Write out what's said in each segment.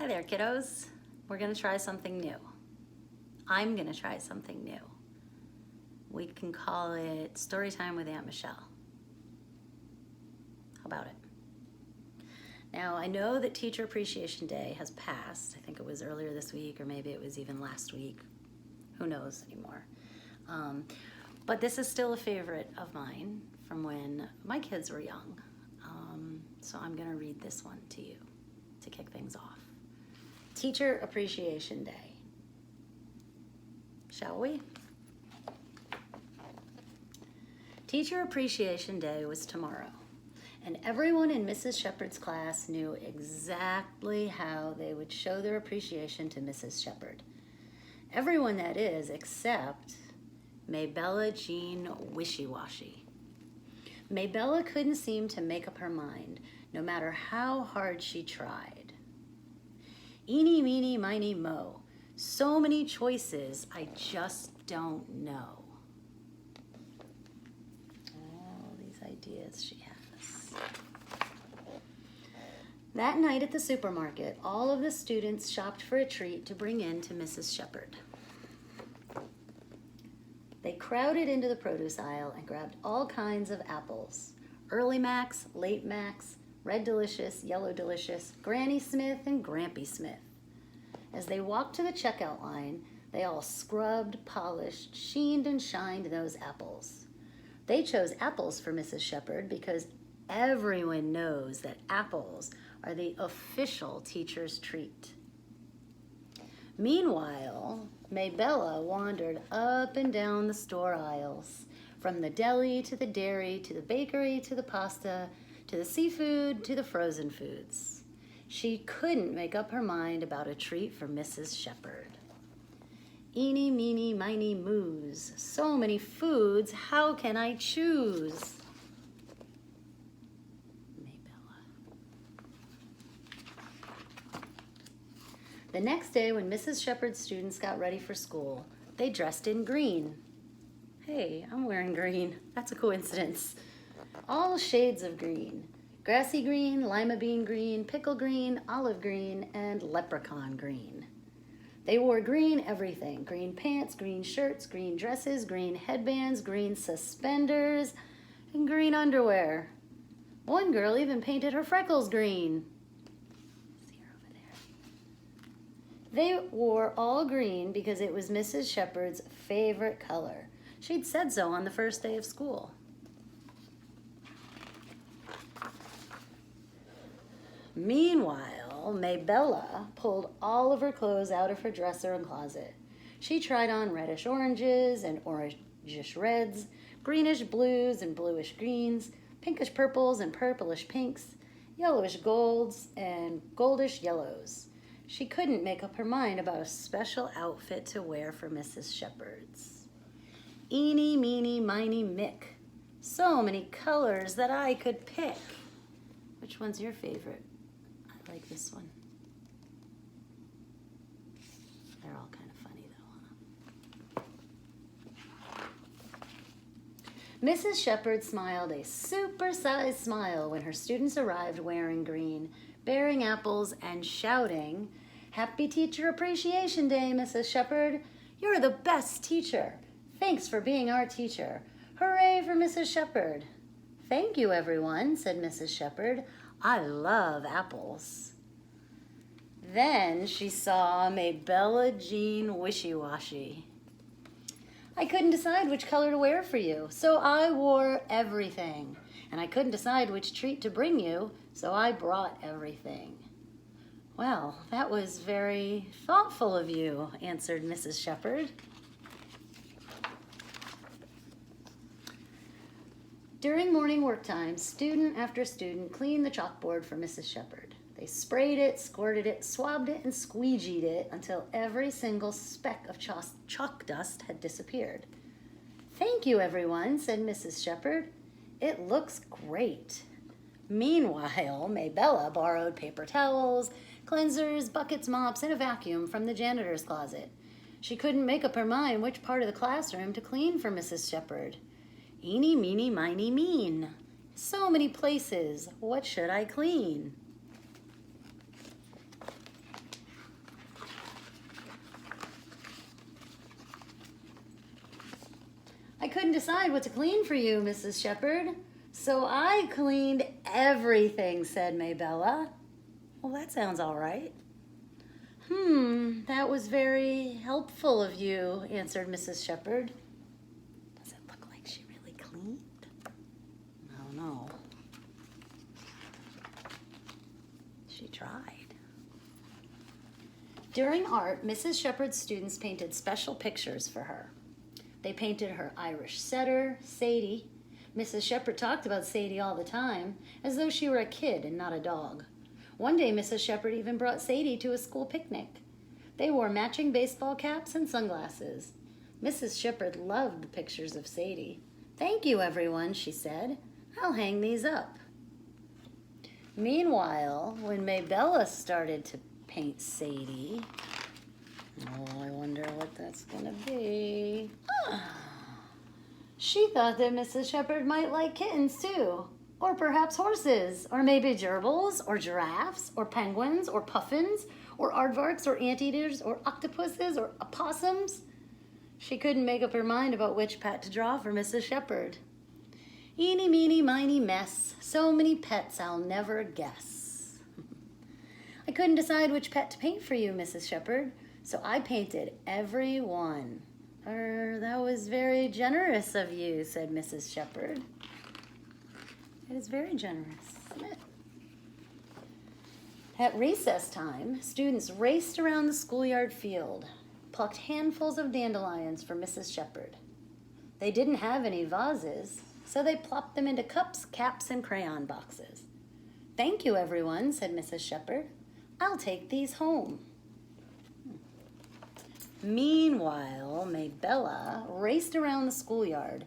Hi there, kiddos. We're gonna try something new. I'm gonna try something new. We can call it Story Time with Aunt Michelle. How about it? Now, I know that Teacher Appreciation Day has passed. I think it was earlier this week, or maybe it was even last week. Who knows anymore? But this is still a favorite of mine from when my kids were young. So I'm gonna read this one to you to kick things off. Teacher Appreciation Day. Shall we? Teacher Appreciation Day was tomorrow, and everyone in Mrs. Shepherd's class knew exactly how they would show their appreciation to Mrs. Shepherd. Everyone, that is, except Maybella Jean Wishy-Washy. Maybella couldn't seem to make up her mind, no matter how hard she tried. Eeny, meeny, miny, mo. So many choices, I just don't know. All these ideas she has. That night at the supermarket, all of the students shopped for a treat to bring in to Mrs. Shepherd. They crowded into the produce aisle and grabbed all kinds of apples. Early Macs, Late Macs, Red Delicious, Yellow Delicious, Granny Smith, and Grampy Smith. As they walked to the checkout line, they all scrubbed, polished, sheened, and shined those apples. They chose apples for Mrs. Shepherd because everyone knows that apples are the official teacher's treat. Meanwhile, Maybella wandered up and down the store aisles, from the deli to the dairy to the bakery to the pasta to the seafood to the frozen foods. She couldn't make up her mind about a treat for Mrs. Shepherd. Eeny, meeny, miny, moos. So many foods, how can I choose? The next day, when Mrs. Shepherd's students got ready for school, they dressed in green. Hey, I'm wearing green. That's a coincidence. All shades of green. Grassy green, lima bean green, pickle green, olive green, and leprechaun green. They wore green everything. Green pants, green shirts, green dresses, green headbands, green suspenders, and green underwear. One girl even painted her freckles green. They wore all green because it was Mrs. Shepherd's favorite color. She'd said so on the first day of school. Meanwhile, Maybella pulled all of her clothes out of her dresser and closet. She tried on reddish oranges and orangish reds, greenish blues and bluish greens, pinkish purples and purplish pinks, yellowish golds and goldish yellows. She couldn't make up her mind about a special outfit to wear for Mrs. Shepherd's. Eeny, meeny, miny, mick. So many colors that I could pick. Which one's your favorite? I like this one. They're all kind of funny though, huh? Mrs. Shepherd smiled a super-sized smile when her students arrived wearing green, bearing apples, and shouting, "Happy Teacher Appreciation Day, Mrs. Shepherd. You're the best teacher. Thanks for being our teacher. Hooray for Mrs. Shepherd." "Thank you, everyone," said Mrs. Shepherd. "I love apples." Then she saw Maybella Jean Wishy-Washy. "I couldn't decide which color to wear for you, so I wore everything. And I couldn't decide which treat to bring you, so I brought everything." "Well, that was very thoughtful of you," answered Mrs. Shepherd. During morning work time, student after student cleaned the chalkboard for Mrs. Shepherd. They sprayed it, squirted it, swabbed it, and squeegeed it until every single speck of chalk dust had disappeared. "Thank you, everyone," said Mrs. Shepherd. "It looks great." Meanwhile, Maybella borrowed paper towels, cleansers, buckets, mops, and a vacuum from the janitor's closet. She couldn't make up her mind which part of the classroom to clean for Mrs. Shepherd. Eeny, meeny, miny, mean. So many places. What should I clean? couldn't decide what to clean for you, Mrs. Shepherd, so I cleaned everything, said Maybella. Well, that sounds all right. That was very helpful of you, answered Mrs. Shepherd. Does it look like she really cleaned? I don't know. She tried. During art, Mrs. Shepherd's students painted special pictures for her. They painted her Irish setter, Sadie. Mrs. Shepherd talked about Sadie all the time, as though she were a kid and not a dog. One day, Mrs. Shepherd even brought Sadie to a school picnic. They wore matching baseball caps and sunglasses. Mrs. Shepherd loved the pictures of Sadie. Thank you, everyone, she said. I'll hang these up. Meanwhile, when Maybella started to paint Sadie, oh, I wonder what that's going to be. She thought that Mrs. Shepherd might like kittens, too. Or perhaps horses, or maybe gerbils, or giraffes, or penguins, or puffins, or aardvarks, or anteaters, or octopuses, or opossums. She couldn't make up her mind about which pet to draw for Mrs. Shepherd. Eeny, meeny, miny, mess. So many pets I'll never guess. I couldn't decide which pet to paint for you, Mrs. Shepherd, so I painted every one. That was very generous of you, said Mrs. Shepherd. It is very generous, isn't it? At recess time, students raced around the schoolyard field, plucked handfuls of dandelions for Mrs. Shepherd. They didn't have any vases, so they plopped them into cups, caps, and crayon boxes. Thank you, everyone, said Mrs. Shepherd. I'll take these home. Meanwhile, Maybella raced around the schoolyard,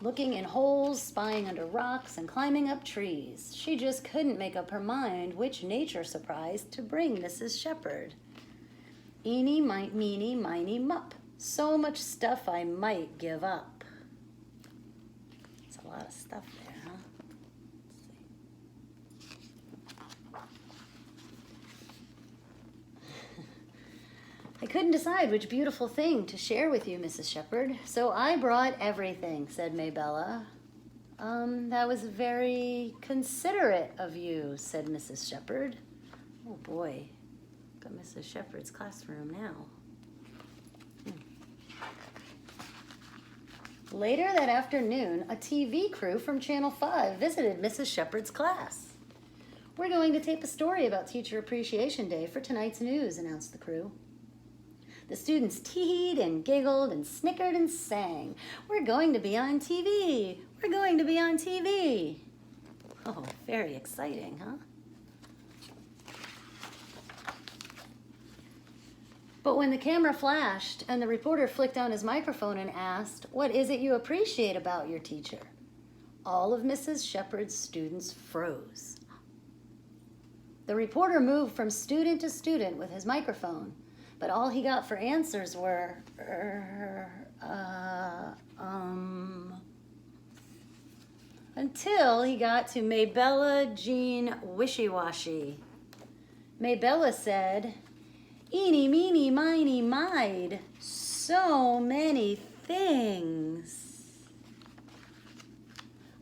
looking in holes, spying under rocks, and climbing up trees. She just couldn't make up her mind which nature surprise to bring Mrs. Shepherd. Eeny, meeny, miny, mup. So much stuff I might give up. It's a lot of stuff there, huh? I couldn't decide which beautiful thing to share with you, Mrs. Shepherd, so I brought everything, said Maybella. That was very considerate of you, said Mrs. Shepherd. Oh boy, got Mrs. Shepherd's classroom now. Later that afternoon, a TV crew from Channel 5 visited Mrs. Shepherd's class. We're going to tape a story about Teacher Appreciation Day for tonight's news, announced the crew. The students teed and giggled and snickered and sang. We're going to be on TV. We're going to be on TV. Oh, very exciting, huh? But when the camera flashed and the reporter flicked on his microphone and asked, "What is it you appreciate about your teacher?" all of Mrs. Shepherd's students froze. The reporter moved from student to student with his microphone, but all he got for answers were, until he got to Maybella Jean Wishy-Washy. Maybella said, "Eeny, meeny, miny, mide, so many things.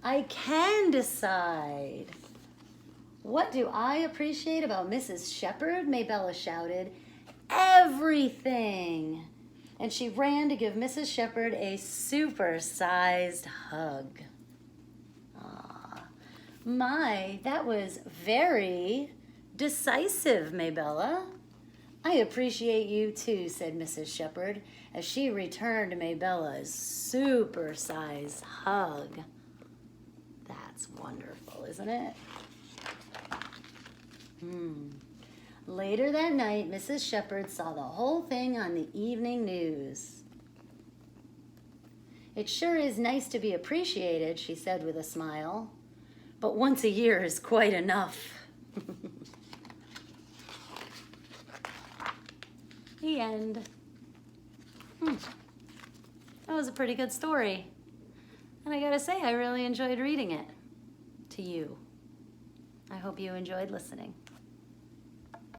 I can decide." What do I appreciate about Mrs. Shepherd? Maybella shouted. Everything. And she ran to give Mrs. Shepherd a super-sized hug. My, that was very decisive, Maybella. I appreciate you too, said Mrs. Shepherd as she returned Maybella's super-sized hug. That's wonderful, isn't it? Later that night, Mrs. Shepherd saw the whole thing on the evening news. It sure is nice to be appreciated, she said with a smile, but once a year is quite enough. The end. That was a pretty good story. And I gotta say, I really enjoyed reading it to you. I hope you enjoyed listening.